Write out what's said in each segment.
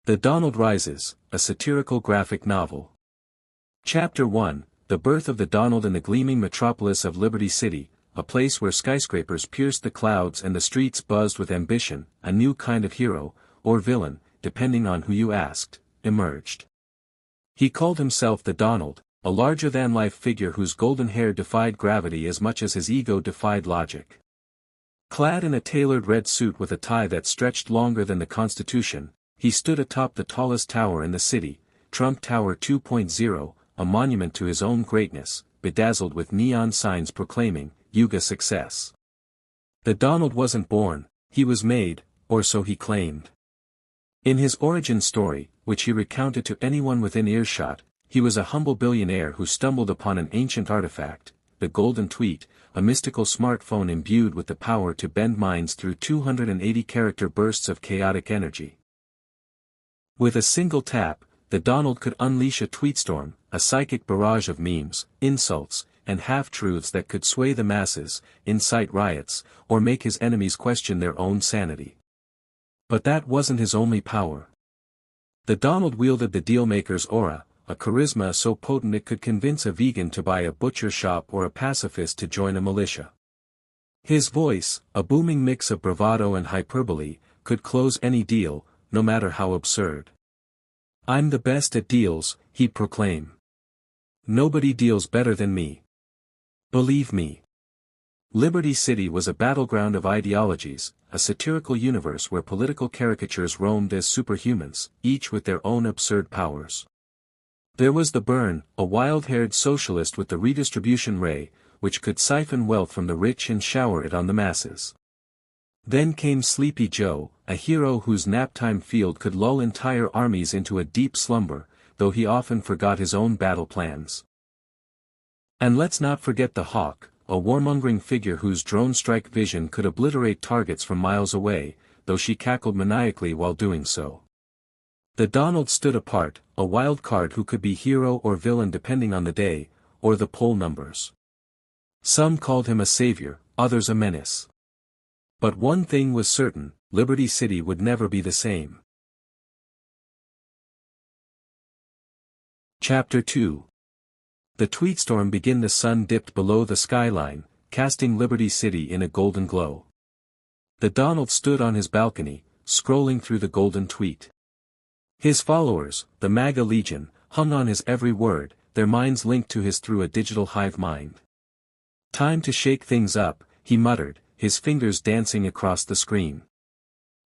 The Donald Rises, a satirical graphic novel. Chapter 1, The Birth of the Donald in the gleaming metropolis of Liberty City, a place where skyscrapers pierced the clouds and the streets buzzed with ambition, a new kind of hero, or villain, depending on who you asked, emerged. He called himself the Donald, a larger-than-life figure whose golden hair defied gravity as much as his ego defied logic. Clad in a tailored red suit with a tie that stretched longer than the Constitution, he stood atop the tallest tower in the city, Trump Tower 2.0, a monument to his own greatness, bedazzled with neon signs proclaiming, YUGE success. The Donald wasn't born, he was made, or so he claimed. In his origin story, which he recounted to anyone within earshot, he was a humble billionaire who stumbled upon an ancient artifact, the Golden Tweet, a mystical smartphone imbued with the power to bend minds through 280-character bursts of chaotic energy. With a single tap, the Donald could unleash a tweetstorm, a psychic barrage of memes, insults, and half-truths that could sway the masses, incite riots, or make his enemies question their own sanity. But that wasn't his only power. The Donald wielded the dealmaker's aura, a charisma so potent it could convince a vegan to buy a butcher shop or a pacifist to join a militia. His voice, a booming mix of bravado and hyperbole, could close any deal, no matter how absurd. "I'm the best at deals," he'd proclaim. "Nobody deals better than me. Believe me." Liberty City was a battleground of ideologies, a satirical universe where political caricatures roamed as superhumans, each with their own absurd powers. There was the Bern, a wild-haired socialist with the redistribution ray, which could siphon wealth from the rich and shower it on the masses. Then came Sleepy Joe, a hero whose naptime field could lull entire armies into a deep slumber, though he often forgot his own battle plans. And let's not forget the Hawk, a warmongering figure whose drone-strike vision could obliterate targets from miles away, though she cackled maniacally while doing so. The Donald stood apart, a wild card who could be hero or villain depending on the day, or the poll numbers. Some called him a savior, others a menace. But one thing was certain, Liberty City would never be the same. Chapter 2. The Tweetstorm began. The sun dipped below the skyline, casting Liberty City in a golden glow. The Donald stood on his balcony, scrolling through the golden tweet. His followers, the MAGA Legion, hung on his every word, their minds linked to his through a digital hive mind. "Time to shake things up," he muttered, his fingers dancing across the screen.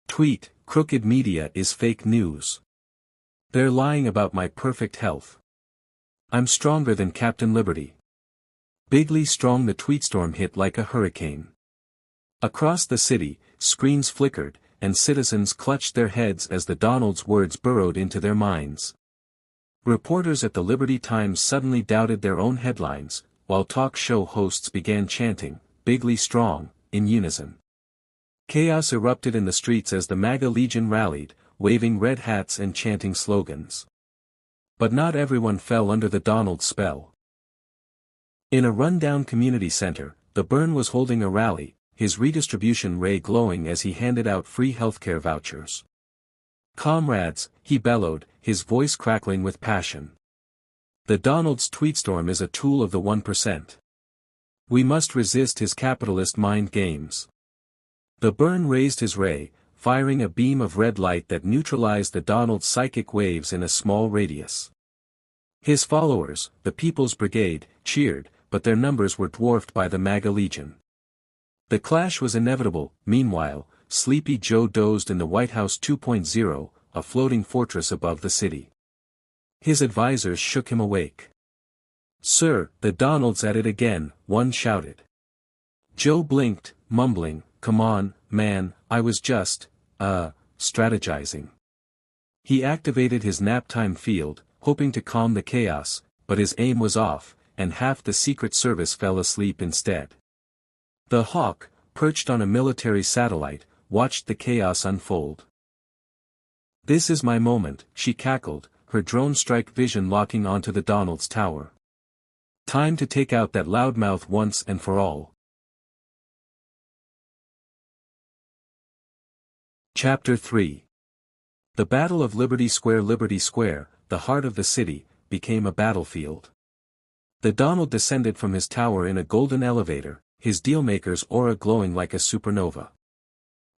"Tweet, crooked media is fake news. They're lying about my perfect health. I'm stronger than Captain Liberty." Bigly strong, the Tweetstorm hit like a hurricane. Across the city, screens flickered, and citizens clutched their heads as the Donald's words burrowed into their minds. Reporters at the Liberty Times suddenly doubted their own headlines, while talk show hosts began chanting, "Bigly strong," in unison. Chaos erupted in the streets as the MAGA Legion rallied, waving red hats and chanting slogans. But not everyone fell under the Donald's spell. In a rundown community center, the Bern was holding a rally, his redistribution ray glowing as he handed out free healthcare vouchers. "Comrades," he bellowed, his voice crackling with passion. "The Donald's Tweetstorm is a tool of the 1%. We must resist his capitalist mind games." The Bern raised his ray, firing a beam of red light that neutralized the Donald's psychic waves in a small radius. His followers, the People's Brigade, cheered, but their numbers were dwarfed by the MAGA Legion. The clash was inevitable. Meanwhile, Sleepy Joe dozed in the White House 2.0, a floating fortress above the city. His advisors shook him awake. "Sir, the Donald's at it again," one shouted. Joe blinked, mumbling, "Come on, man, I was just, strategizing." He activated his naptime field, hoping to calm the chaos, but his aim was off, and half the Secret Service fell asleep instead. The Hawk, perched on a military satellite, watched the chaos unfold. "This is my moment," she cackled, her drone strike vision locking onto the Donald's tower. "Time to take out that loudmouth once and for all." Chapter 3. The Battle of Liberty Square, the heart of the city, became a battlefield. The Donald descended from his tower in a golden elevator, his dealmaker's aura glowing like a supernova.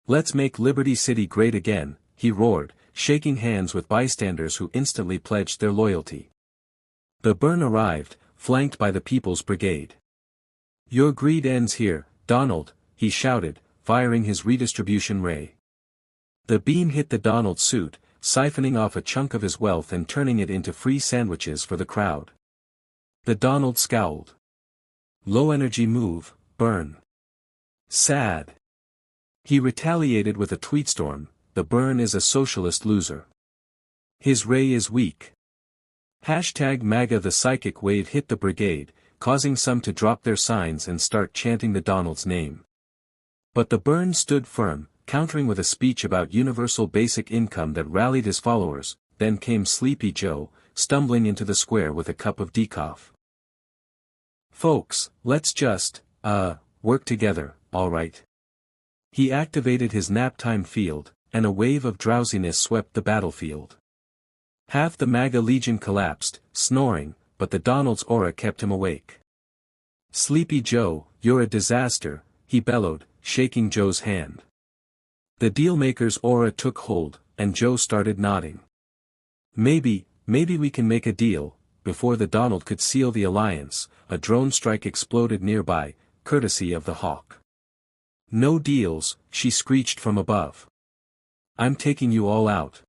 "Let's make Liberty City great again," he roared, shaking hands with bystanders who instantly pledged their loyalty. The Bern arrived, flanked by the People's Brigade. "Your greed ends here, Donald," he shouted, firing his redistribution ray. The beam hit the Donald's suit, siphoning off a chunk of his wealth and turning it into free sandwiches for the crowd. The Donald scowled. "Low energy move, Bern. Sad." He retaliated with a Tweetstorm. "The Bern is a socialist loser. His ray is weak." #MAGA. The psychic wave hit the brigade, causing some to drop their signs and start chanting the Donald's name. But the Bern stood firm, countering with a speech about universal basic income that rallied his followers. Then came Sleepy Joe, stumbling into the square with a cup of decaf. "Folks, let's just, work together, alright?" He activated his naptime field, and a wave of drowsiness swept the battlefield. Half the MAGA Legion collapsed, snoring, but the Donald's aura kept him awake. "Sleepy Joe, you're a disaster," he bellowed, shaking Joe's hand. The dealmaker's aura took hold, and Joe started nodding. Maybe we can make a deal." Before the Donald could seal the alliance, a drone strike exploded nearby, courtesy of the Hawk. "No deals," she screeched from above. "I'm taking you all out."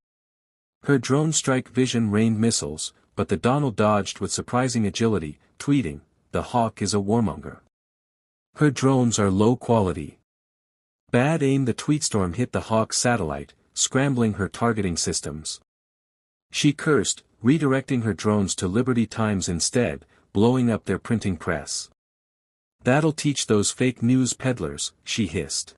Her drone strike vision rained missiles, but the Donald dodged with surprising agility, tweeting, "The Hawk is a warmonger. Her drones are low quality." Bad aim. The Tweetstorm hit the Hawk's satellite, scrambling her targeting systems. She cursed, redirecting her drones to Liberty Times instead, blowing up their printing press. "That'll teach those fake news peddlers," she hissed.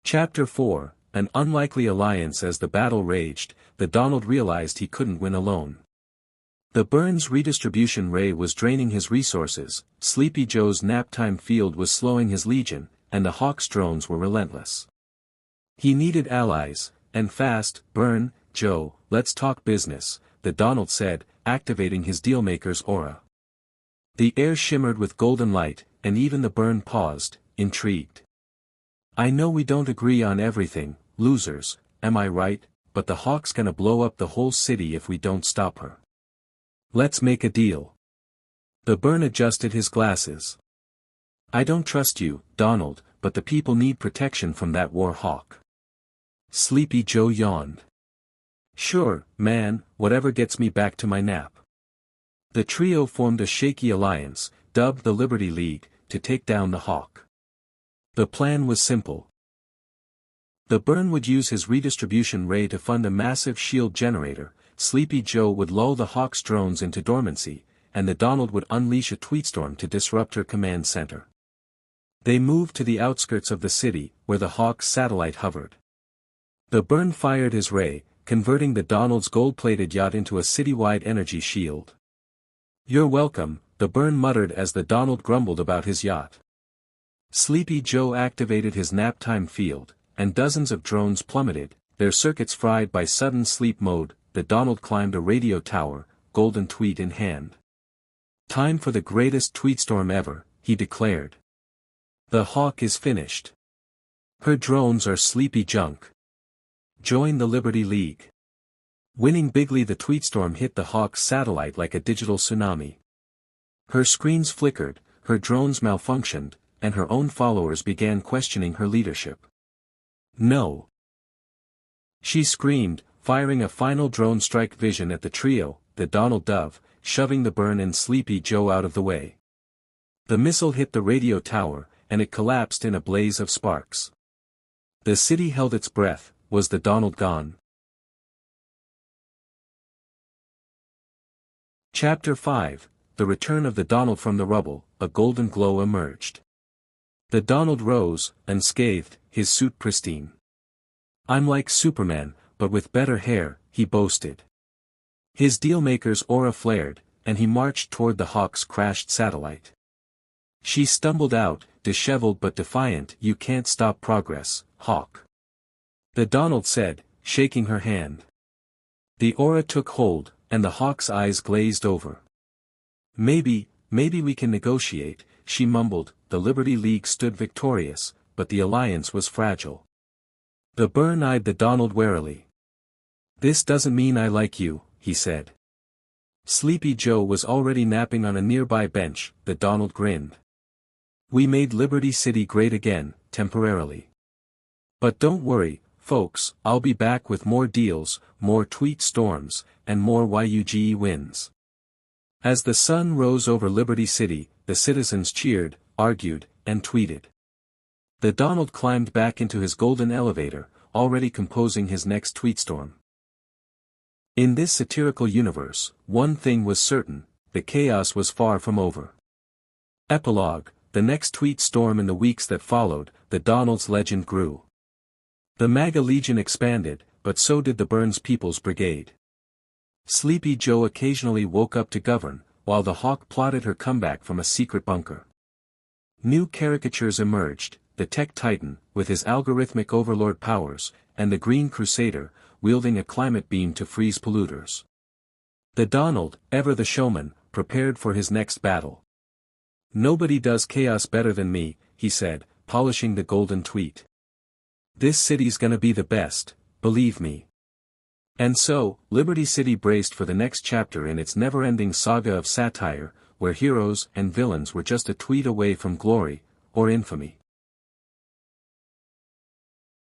Chapter 4, An Unlikely Alliance. As the battle raged, the Donald realized he couldn't win alone. The Bern's redistribution ray was draining his resources, Sleepy Joe's naptime field was slowing his legion, and the Hawk's drones were relentless. He needed allies, and fast. "Bern, Joe, let's talk business," the Donald said, activating his dealmaker's aura. The air shimmered with golden light, and even the Bern paused, intrigued. "I know we don't agree on everything, losers, am I right, but the Hawk's gonna blow up the whole city if we don't stop her. Let's make a deal." The Bern adjusted his glasses. "I don't trust you, Donald, but the people need protection from that war hawk." Sleepy Joe yawned. "Sure, man, whatever gets me back to my nap." The trio formed a shaky alliance, dubbed the Liberty League, to take down the Hawk. The plan was simple. The Bern would use his redistribution ray to fund a massive shield generator, Sleepy Joe would lull the Hawk's drones into dormancy, and the Donald would unleash a Tweetstorm to disrupt her command center. They moved to the outskirts of the city, where the Hawk's satellite hovered. The Bern fired his ray, converting the Donald's gold-plated yacht into a citywide energy shield. "You're welcome," the Bern muttered as the Donald grumbled about his yacht. Sleepy Joe activated his naptime field, and dozens of drones plummeted, their circuits fried by sudden sleep mode. The Donald climbed a radio tower, golden tweet in hand. "Time for the greatest Tweetstorm ever," he declared. "The Hawk is finished. Her drones are sleepy junk. Join the Liberty League." Winning bigly, the Tweetstorm hit the Hawk's satellite like a digital tsunami. Her screens flickered, her drones malfunctioned, and her own followers began questioning her leadership. "No!" she screamed, firing a final drone strike vision at the trio, the Donald Dove, shoving the Bern and Sleepy Joe out of the way. The missile hit the radio tower, and it collapsed in a blaze of sparks. The city held its breath. Was the Donald gone? Chapter 5, The Return of the Donald. From the rubble, a golden glow emerged. The Donald rose, unscathed, his suit pristine. "I'm like Superman, but with better hair," he boasted. His dealmaker's aura flared, and he marched toward the Hawk's crashed satellite. She stumbled out, disheveled but defiant. "You can't stop progress, Hawk," the Donald said, shaking her hand. The aura took hold, and the Hawk's eyes glazed over. Maybe we can negotiate," she mumbled. The Liberty League stood victorious, but the alliance was fragile. The Bern eyed the Donald warily. "This doesn't mean I like you," he said. Sleepy Joe was already napping on a nearby bench. The Donald grinned. "We made Liberty City great again, temporarily. But don't worry, folks, I'll be back with more deals, more Tweetstorms, and more YUGE wins." As the sun rose over Liberty City, the citizens cheered, argued, and tweeted. The Donald climbed back into his golden elevator, already composing his next Tweetstorm. In this satirical universe, one thing was certain: the chaos was far from over. Epilogue: the next Tweetstorm. In the weeks that followed, the Donald's legend grew. The MAGA Legion expanded, but so did the Bern's People's Brigade. Sleepy Joe occasionally woke up to govern, while the Hawk plotted her comeback from a secret bunker. New caricatures emerged: the Tech Titan, with his algorithmic overlord powers, and the Green Crusader, wielding a climate beam to freeze polluters. The Donald, ever the showman, prepared for his next battle. "Nobody does chaos better than me," he said, polishing the golden tweet. "This city's gonna be the best, believe me." And so, Liberty City braced for the next chapter in its never-ending saga of satire, where heroes and villains were just a tweet away from glory, or infamy.